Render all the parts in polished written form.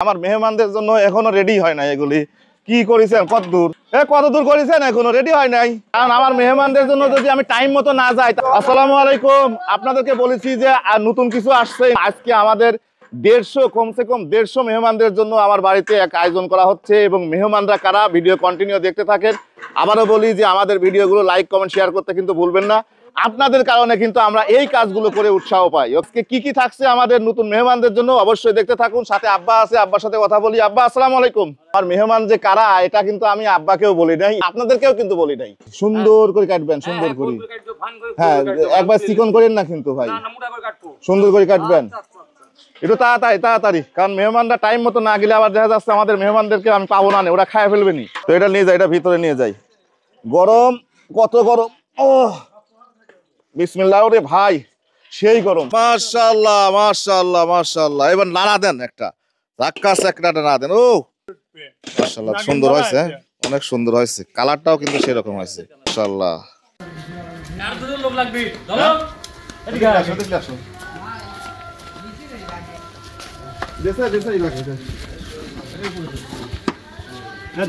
আমার মেহমানদের জন্য এখনো রেডি হয় না এগুলি কি করেছেন কতদূর করেছেন এখনো রেডি হয় নাই কারণ আমার মেহমানদের জন্য যদি আমি টাইম মতো না যাই। আসসালামু আলাইকুম, আপনাদেরকে বলেছি যে নতুন কিছু আসছে আজকে আমাদের 150 কমসে কম 150 মেহমানদের জন্য আমার বাড়িতে এক আয়োজন করা হচ্ছে এবং মেহমানরা কারা ভিডিও কন্টিনিউ দেখতে থাকেন। আবারও বলি যে আমাদের ভিডিওগুলো লাইক কমেন্ট শেয়ার করতে কিন্তু ভুলবেন না, আপনাদের কারণে কিন্তু আমরা এই কাজগুলো করে উৎসাহ পাই। আজকে কি কি থাকছে আমাদের নতুন মেহমানদের জন্য অবশ্যই দেখতে থাকুন। সাথে আব্বা আছে, আব্বার সাথে কথা বলি। আব্বা আসসালামু আলাইকুম। আর মেহমান যে কারা এটা কিন্তু আমি আব্বাকেও বলি নাই, আপনাদেরকেও কিন্তু বলি নাই। সুন্দর করে কাটবেন, সুন্দর করে, হ্যাঁ একবার চিকন করেন না কিন্তু ভাই, সুন্দর করে কাটবেন একটু তাড়াতাড়ি কারণ মেহমানরা টাইম মতো না গেলে আবার দেখা যাচ্ছে আমাদের মেহমানদেরকে আমি পাবো না, ওরা খায় ফেলবে নি। তো এটা নিয়ে যাই, এটা ভিতরে নিয়ে যাই। গরম, কত গরম, ও বিসমিল্লাহ রে ভাই, সেই গরম। মাশাআল্লাহ মাশাআল্লাহ মাশাআল্লাহ। এবার নাড়া দেন, একটা রাক্কাস একটা নাড়া দেন। ও মাশাআল্লাহ, সুন্দর হয়েছে, অনেক সুন্দর হয়েছে, কালারটাও কিন্তু সেরকম হয়েছে মাশাআল্লাহ। আর দুটো লোক লাগবে, ধরো এদিকে আসো, এদিকে আসো।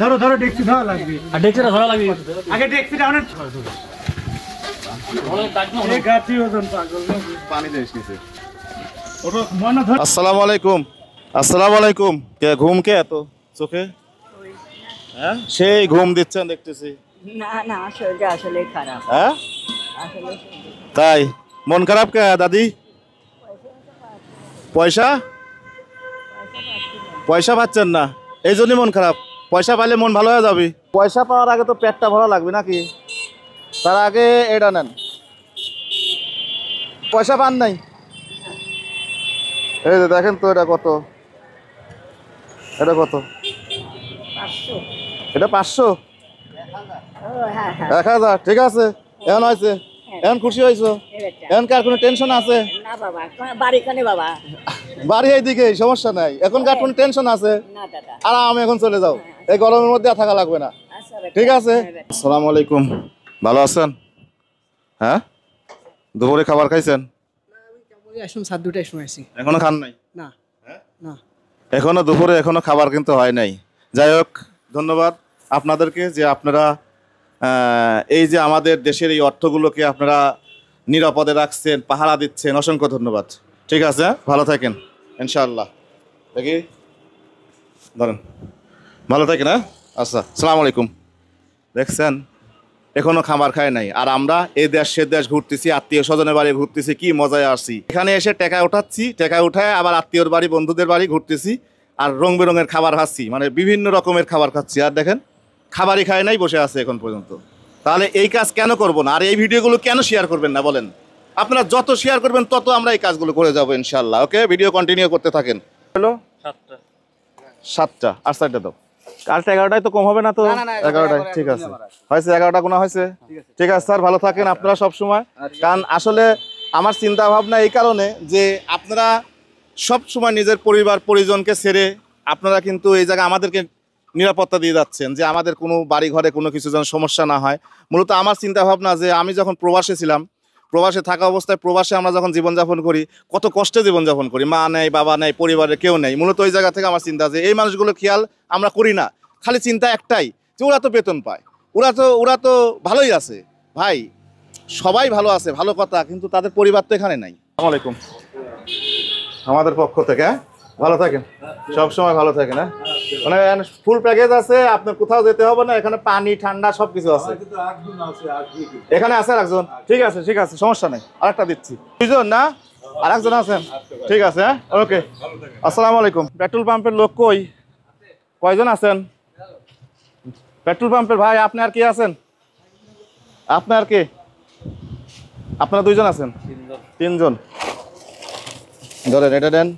ধরো ধরো, ডেক্সি ধরা লাগবে, আর ডেক্সিটা ধরা লাগবে আগে, ডেক্সিটা অনেক আসসালামু আলাইকুম। আসসালামু আলাইকুম। কে ঘুম কে এত চোখে? হ্যাঁ সেই ঘুম দিচ্ছেন দেখতেছি। না না, শরীরটা আসলে খারাপ। হ্যাঁ আসলে তাই মন খারাপ কে দাদি? পয়সা পয়সা পাচ্ছেন না এই জন্যই মন খারাপ। পয়সা পাইলে মন ভালো হয়ে যাবে। পয়সা পাওয়ার আগে তো পেটটা ভালো লাগবে নাকি? তার আগে এটা নেন। পয়সা পান নাই? এই যে দেখেন তো, এটা কত? এটা কত? 500। এটা 500? ও হ্যাঁ হ্যাঁ, 1000? ঠিক আছে, এখন হয়েছে, এখন খুশি হয়েছো? এখন কার কোনো টেনশন আছে? না বাবা, বাড়ি কানে বাবা, বাড়ি এইদিকে, সমস্যা নাই। এখন কার কোনো টেনশন আছে? না দাদা। আরাম এখন চলে যাও, এই গরমের মধ্যে আর থাকা লাগবে না। আচ্ছা বেটা, ঠিক আছে। হ্যাঁ বেটা। আসসালামু আলাইকুম, ভালো আছেন? হ্যাঁ দুপুরে খাবার খাইছেন? এখনো খান নাই? না না, এখনো দুপুরে এখনো খাবার কিন্তু হয় নাই। যাই হোক, ধন্যবাদ আপনাদেরকে যে আপনারা এই যে আমাদের দেশের এই অর্থগুলোকে আপনারা নিরাপদে রাখছেন, পাহারা দিচ্ছেন, অসংখ্য ধন্যবাদ। ঠিক আছে, ভালো থাকেন ইনশাআল্লাহ। দেখি ধরেন, ভালো থাকেন। হ্যাঁ আচ্ছা, আসসালামু আলাইকুম। দেখছেন এখনো খাবার খায় নাই, আর আমরা এই দেশ সে দেশ ঘুরতেছি, আত্মীয় স্বজনের বাড়ি ঘুরতেছি, কি মজায় আসছি। এখানে এসে টাকা উঠাচ্ছি, টাকা উঠায় আবার আত্মীয়র বাড়ি বন্ধুদের বাড়ি ঘুরতেছি, আর রং বেরঙের খাবার খাচ্ছি, মানে বিভিন্ন রকমের খাবার খাচ্ছি। আর দেখেন খাবারই খায় নাই, বসে আছে এখন পর্যন্ত। তাহলে এই কাজ কেন করব না? আর এই ভিডিওগুলো কেন শেয়ার করবেন না বলেন? আপনারা যত শেয়ার করবেন তত আমরা এই কাজগুলো করে যাবো ইনশাল্লাহ। ওকে, ভিডিও কন্টিনিউ করতে থাকেন। হ্যালো 7টা আর 4টা দাও। আর 11টায় তো কম হবে না তো? 11টায় ঠিক আছে, হয়েছে 11টা গোনা হয়েছে। ঠিক আছে স্যার, ভালো থাকেন আপনারা সব সময়। কারণ আসলে আমার চিন্তা ভাবনা এই কারণে যে আপনারা সব সময় নিজের পরিবার পরিজনকে ছেড়ে আপনারা কিন্তু এই জায়গায় আমাদেরকে নিরাপত্তা দিয়ে যাচ্ছেন, যে আমাদের কোনো বাড়ি ঘরে কোনো কিছু যেন সমস্যা না হয়। মূলত আমার চিন্তা ভাবনা যে আমি যখন প্রবাসে ছিলাম, প্রবাসে থাকা অবস্থায় প্রবাসে আমরা যখন জীবনযাপন করি, কত কষ্টে জীবনযাপন করি, মা নেই, বাবা নেই, পরিবারের কেউ নেই। মূলত ওই জায়গা থেকে আমার চিন্তা যে এই মানুষগুলো খেয়াল আমরা করি না। খালি চিন্তা একটাই যে ওরা তো বেতন পায়, ওরা তো ভালোই আছে। ভাই সবাই ভালো আছে, ভালো কথা, কিন্তু তাদের পরিবার তো এখানে নাই। আসসালামু আলাইকুম আমাদের পক্ষ থেকে। ভালো থাকেন, সব সময় ভালো থাকেন। হ্যাঁ মানে ফুল প্যাকেজ আছে, আপনার কোথাও যেতে হবে না, এখানে পানি ঠান্ডা সব কিছু আছে। এখানে আছে একজন? ঠিক আছে ঠিক আছে, সমস্যা নেই, আরেকটা দিচ্ছি। 2জন না, আর একজন আছেন? ঠিক আছে, হ্যাঁ ওকে। আসসালামু আলাইকুম। পেট্রোল পাম্পের লোক কয়জন আছেন? পেট্রোল পাম্পের ভাই আপনি আর কে আছেন? আপনি আর কে? আপনারা 2জন আছেন? 3জন। ধরেন এটা দেন।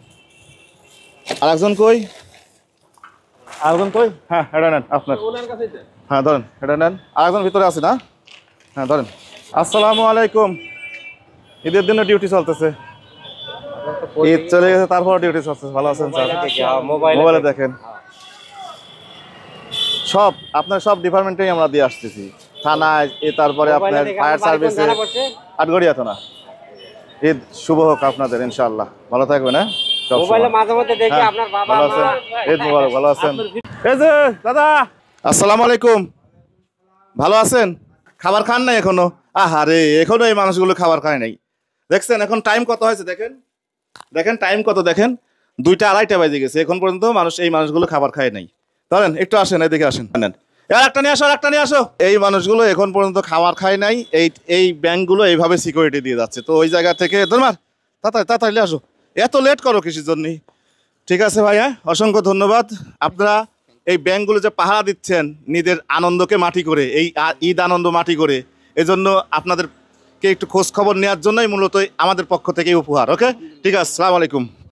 আর একজন কই? আরেকজন কই? হ্যাঁ এটা নেন আপনার। হ্যাঁ ধরেন এটা নেন। আরেকজন ভিতরে আছে না? হ্যাঁ ধরেন। আসসালামু আলাইকুম। ঈদের দিনে ডিউটি চলতেছে, ঈদ চলে গেছে তারপর ডিউটি চলতেছে। ভালো আছেন স্যার? মোবাইলে দেখেন সব, আপনার সব ডিপার্টমেন্টেই আমরা দিয়ে আসতেছি, থানায়, তারপরে আপনার ফায়ার সার্ভিসে, আটগড়িয়া থানা। ঈদ শুভ হোক আপনাদের ইনশাআল্লাহ, ভালো থাকবেন। হ্যাঁ মোবাইলে মাঝে মধ্যে দেখি হ্যাঁ, আপনার বাবা ভালো মা আছেন? ঈদ মোবারক, ভালো আছেন? এই যে দাদা, আসসালামু আলাইকুম, ভালো আছেন? খাবার খান নাই এখনো? আহারে, এখনো এই মানুষগুলো খাবার খায় নাই। দেখছেন এখন টাইম কত হয়েছে? দেখেন দেখেন টাইম কত, দেখেন 2টা 2:30 বাজে গেছে, এখন পর্যন্ত এই মানুষগুলো খাবার খায় নাই। ধরেন একটু আসেন, এদিকে আসেন, নেন একটা নিয়ে আসো, একটা নিয়ে আসো। এই মানুষগুলো এখন পর্যন্ত খাবার খায় নাই। এই ব্যাংকগুলো এইভাবে সিকিউরিটি দিয়ে যাচ্ছে। তো ওই জায়গা থেকে ধর্মার তাড়াতাড়ি তাড়াতাড়ি আসো, এত লেট করো কিসের জন্যই? ঠিক আছে ভাই, হ্যাঁ, অসংখ্য ধন্যবাদ। আপনারা এই ব্যাংকগুলো যে পাহারা দিচ্ছেন নিজের আনন্দকে মাটি করে, এই ঈদ আনন্দ মাটি করে, এজন্য আপনাদেরকে একটু খোঁজ খবর নেওয়ার জন্যই মূলত আমাদের পক্ষ থেকে উপহার। ওকে, ঠিক আছে, আসসালামু আলাইকুম।